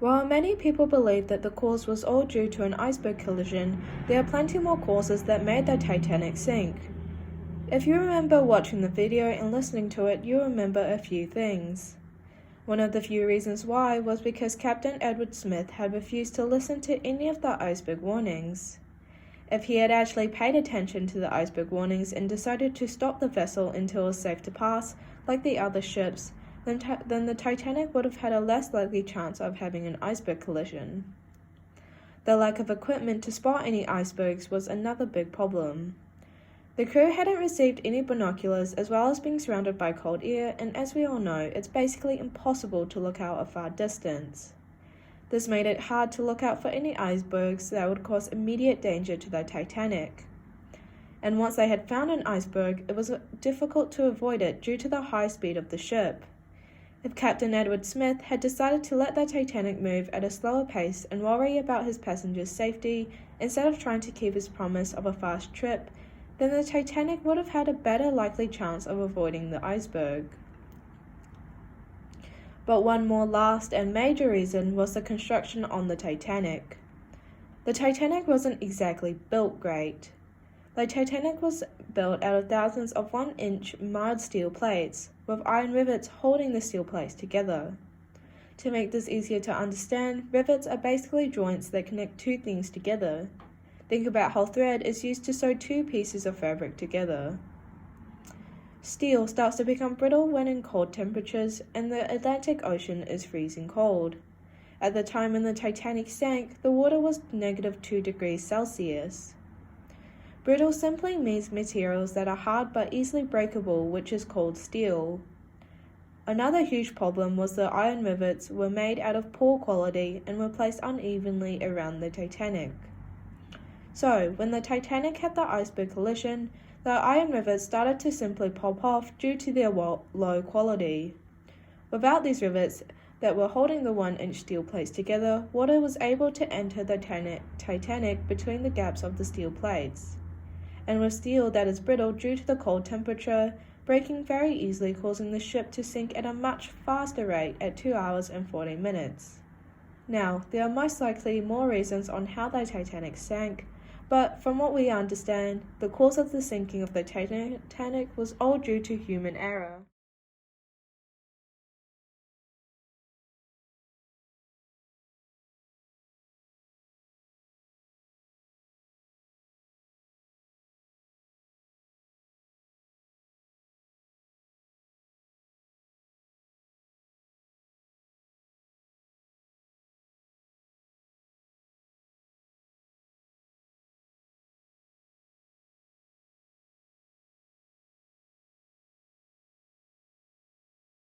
While many people believe that the cause was all due to an iceberg collision, there are plenty more causes that made the Titanic sink. If you remember watching the video and listening to it, you'll remember a few things. One of the few reasons why was because Captain Edward Smith had refused to listen to any of the iceberg warnings. If he had actually paid attention to the iceberg warnings and decided to stop the vessel until it was safe to pass, like the other ships, then the Titanic would have had a less likely chance of having an iceberg collision. The lack of equipment to spot any icebergs was another big problem. The crew hadn't received any binoculars, as well as being surrounded by cold air, and as we all know, it's basically impossible to look out a far distance. This made it hard to look out for any icebergs that would cause immediate danger to the Titanic. And once they had found an iceberg, it was difficult to avoid it due to the high speed of the ship. If Captain Edward Smith had decided to let the Titanic move at a slower pace and worry about his passengers' safety instead of trying to keep his promise of a fast trip, then the Titanic would have had a better likely chance of avoiding the iceberg. But one more last and major reason was the construction on the Titanic. The Titanic wasn't exactly built great. The Titanic was built out of thousands of 1-inch mild steel plates, with iron rivets holding the steel plates together. To make this easier to understand, rivets are basically joints that connect two things together. Think about how thread is used to sew two pieces of fabric together. Steel starts to become brittle when in cold temperatures, and the Atlantic Ocean is freezing cold. At the time when the Titanic sank, the water was -2 degrees Celsius. Brittle simply means materials that are hard but easily breakable, which is called steel. Another huge problem was the iron rivets were made out of poor quality and were placed unevenly around the Titanic. So, when the Titanic had the iceberg collision, the iron rivets started to simply pop off due to their low quality. Without these rivets that were holding the 1-inch steel plates together, water was able to enter the Titanic between the gaps of the steel plates. And with steel that is brittle due to the cold temperature, breaking very easily, causing the ship to sink at a much faster rate at 2 hours and 40 minutes. Now, there are most likely more reasons on how the Titanic sank, but from what we understand, the cause of the sinking of the Titanic was all due to human error.